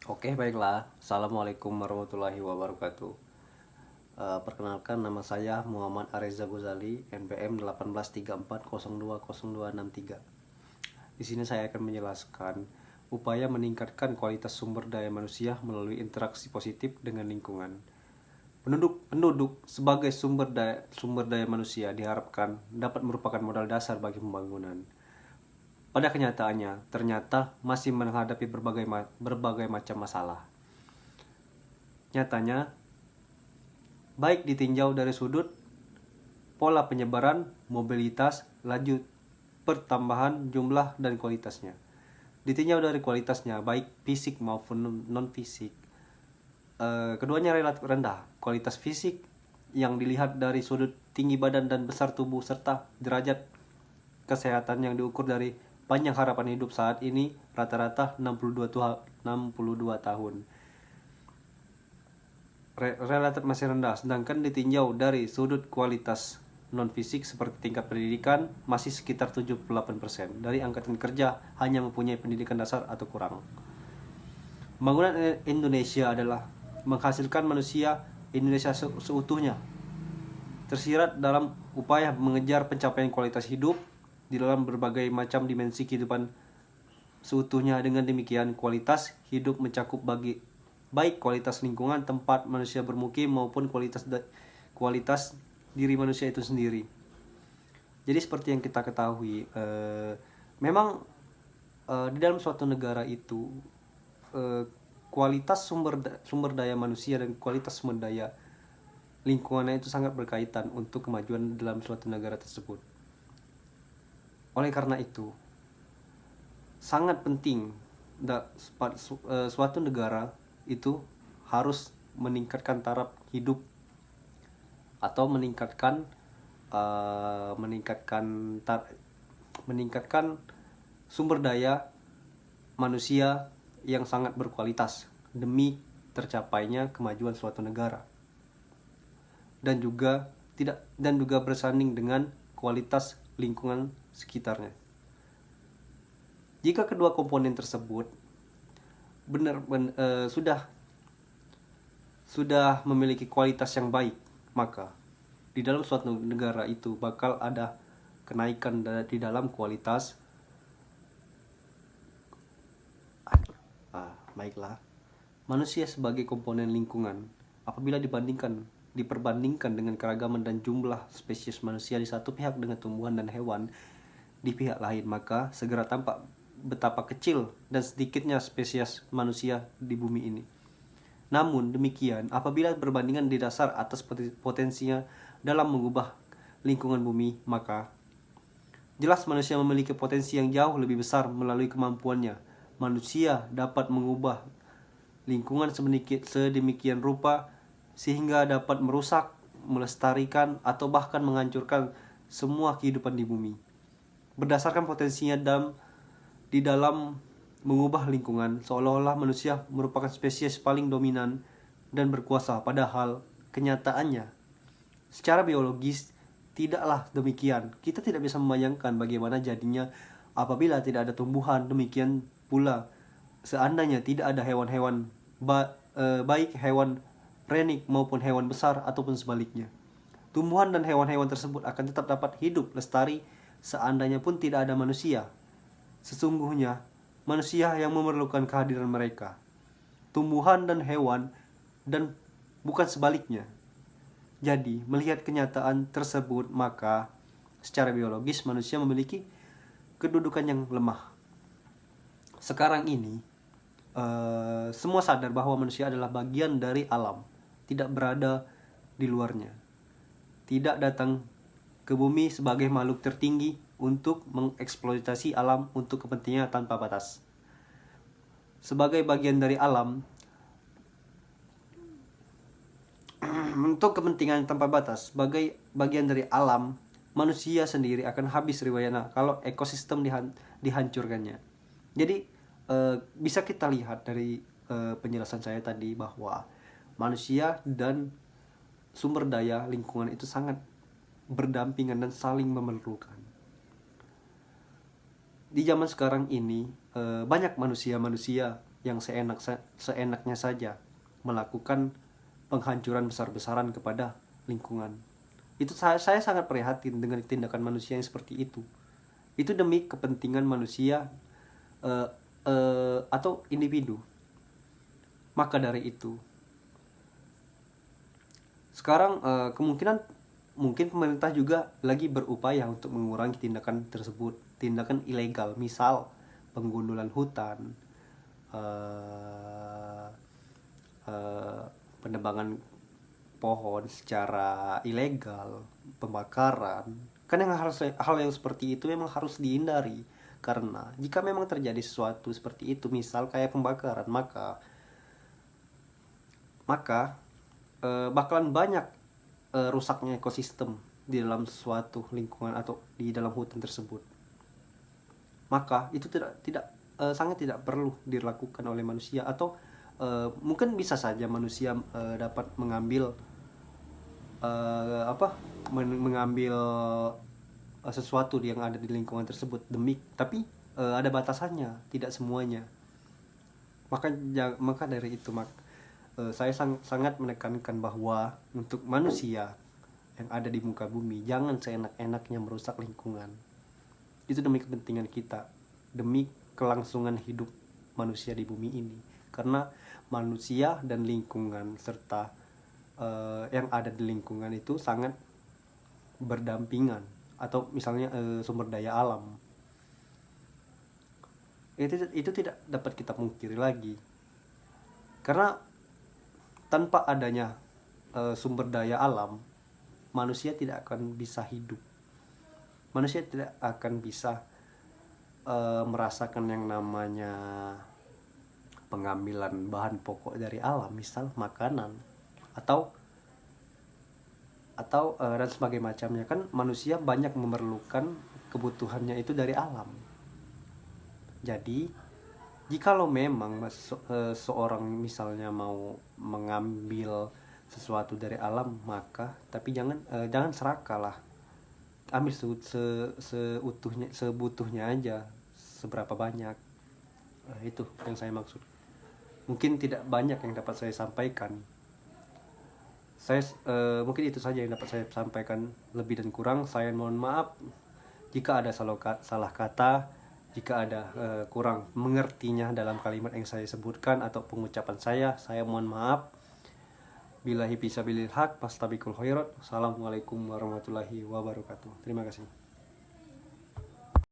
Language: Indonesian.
Oke, baiklah. Assalamualaikum warahmatullahi wabarakatuh. Perkenalkan, nama saya Muhammad Areza Ghazali, NPM 1834020263. Di sini saya akan menjelaskan upaya meningkatkan kualitas sumber daya manusia melalui interaksi positif dengan lingkungan. Penduduk sebagai sumber daya manusia diharapkan dapat merupakan modal dasar bagi pembangunan. Pada kenyataannya, ternyata masih menghadapi berbagai macam masalah. Nyatanya, baik ditinjau dari sudut pola penyebaran, mobilitas, laju pertambahan jumlah dan kualitasnya. Ditinjau dari kualitasnya, baik fisik maupun non-fisik, keduanya relatif rendah. Kualitas fisik yang dilihat dari sudut tinggi badan dan besar tubuh serta derajat kesehatan yang diukur dari panjang harapan hidup saat ini rata-rata 62 tahun. Relatif masih rendah, sedangkan ditinjau dari sudut kualitas non-fisik seperti tingkat pendidikan masih sekitar 78%. Dari angkatan kerja hanya mempunyai pendidikan dasar atau kurang. Pembangunan Indonesia adalah menghasilkan manusia Indonesia seutuhnya, tersirat dalam upaya mengejar pencapaian kualitas hidup di dalam berbagai macam dimensi kehidupan seutuhnya. Dengan demikian, kualitas hidup mencakup baik kualitas lingkungan tempat manusia bermukim maupun kualitas diri manusia itu sendiri. Jadi seperti yang kita ketahui, memang di dalam suatu negara itu kualitas sumber daya manusia dan kualitas sumber daya lingkungannya itu sangat berkaitan untuk kemajuan dalam suatu negara tersebut. Oleh karena itu, sangat penting suatu negara itu harus meningkatkan taraf hidup atau meningkatkan sumber daya manusia yang sangat berkualitas demi tercapainya kemajuan suatu negara, dan juga bersanding dengan kualitas lingkungan sekitarnya. Jika kedua komponen tersebut sudah memiliki kualitas yang baik, maka di dalam suatu negara itu bakal ada kenaikan di dalam kualitas. Baiklah, manusia sebagai komponen lingkungan apabila diperbandingkan dengan keragaman dan jumlah spesies manusia di satu pihak dengan tumbuhan dan hewan di pihak lain, maka segera tampak betapa kecil dan sedikitnya spesies manusia di bumi ini. Namun demikian, apabila berbandingan di dasar atas potensinya dalam mengubah lingkungan bumi, maka jelas manusia memiliki potensi yang jauh lebih besar. Melalui kemampuannya, manusia dapat mengubah lingkungan sedemikian rupa sehingga dapat merusak, melestarikan, atau bahkan menghancurkan semua kehidupan di bumi. Berdasarkan potensinya di dalam mengubah lingkungan, seolah-olah manusia merupakan spesies paling dominan dan berkuasa, padahal kenyataannya secara biologis tidaklah demikian. Kita tidak bisa membayangkan bagaimana jadinya apabila tidak ada tumbuhan. Demikian pula seandainya tidak ada hewan-hewan, baik hewan renik maupun hewan besar ataupun sebaliknya. Tumbuhan dan hewan-hewan tersebut akan tetap dapat hidup lestari seandainya pun tidak ada manusia. Sesungguhnya manusia yang memerlukan kehadiran mereka, tumbuhan dan hewan, dan bukan sebaliknya. Jadi, melihat kenyataan tersebut, maka secara biologis manusia memiliki kedudukan yang lemah. Sekarang ini, semua sadar bahwa manusia adalah bagian dari alam, tidak berada di luarnya. Tidak datang ke bumi sebagai makhluk tertinggi untuk mengeksploitasi alam untuk kepentingan tanpa batas. Sebagai bagian dari alam, untuk kepentingan tanpa batas, sebagai bagian dari alam, manusia sendiri akan habis riwayatnya kalau ekosistem dihancurkannya. Jadi bisa kita lihat dari penjelasan saya tadi bahwa manusia dan sumber daya lingkungan itu sangat berdampingan dan saling memerlukan. Di zaman sekarang ini banyak manusia yang seenaknya saja melakukan penghancuran besar-besaran kepada lingkungan. Itu saya sangat prihatin dengan tindakan manusia yang seperti itu. Itu demi kepentingan manusia atau individu. Maka dari itu, sekarang kemungkinan mungkin pemerintah juga lagi berupaya untuk mengurangi tindakan tersebut, tindakan ilegal, misal penggundulan hutan, penebangan pohon secara ilegal, pembakaran. Kan hal yang seperti itu memang harus dihindari, karena jika memang terjadi sesuatu seperti itu, misal kayak pembakaran, maka bakalan banyak rusaknya ekosistem di dalam suatu lingkungan atau di dalam hutan tersebut. Maka itu sangat tidak perlu dilakukan oleh manusia, atau mungkin bisa saja manusia dapat mengambil mengambil sesuatu yang ada di lingkungan tersebut tapi ada batasannya, tidak semuanya. Maka dari itu saya sangat menekankan bahwa untuk manusia yang ada di muka bumi, jangan seenak-enaknya merusak lingkungan. Itu demi kepentingan kita, demi kelangsungan hidup manusia di bumi ini. Karena manusia dan lingkungan serta yang ada di lingkungan itu sangat berdampingan. Atau misalnya sumber daya alam, itu tidak dapat kita pungkiri lagi. Karena tanpa adanya sumber daya alam, manusia tidak akan bisa hidup. Manusia tidak akan bisa merasakan yang namanya pengambilan bahan pokok dari alam, misal makanan atau dan sebagainya macamnya. Kan manusia banyak memerlukan kebutuhannya itu dari alam. Jadi jikalau memang seorang misalnya mau mengambil sesuatu dari alam, maka tapi jangan serakah lah, ambil sebutuhnya aja, seberapa banyak. Itu yang saya maksud. Mungkin tidak banyak yang dapat saya sampaikan. Mungkin itu saja yang dapat saya sampaikan. Lebih dan kurang saya mohon maaf jika ada salah kata, jika ada kurang mengertinya dalam kalimat yang saya sebutkan atau pengucapan saya mohon maaf. Billahi fisabilil haq, fastabiqul khairat. Assalamualaikum warahmatullahi wabarakatuh. Terima kasih.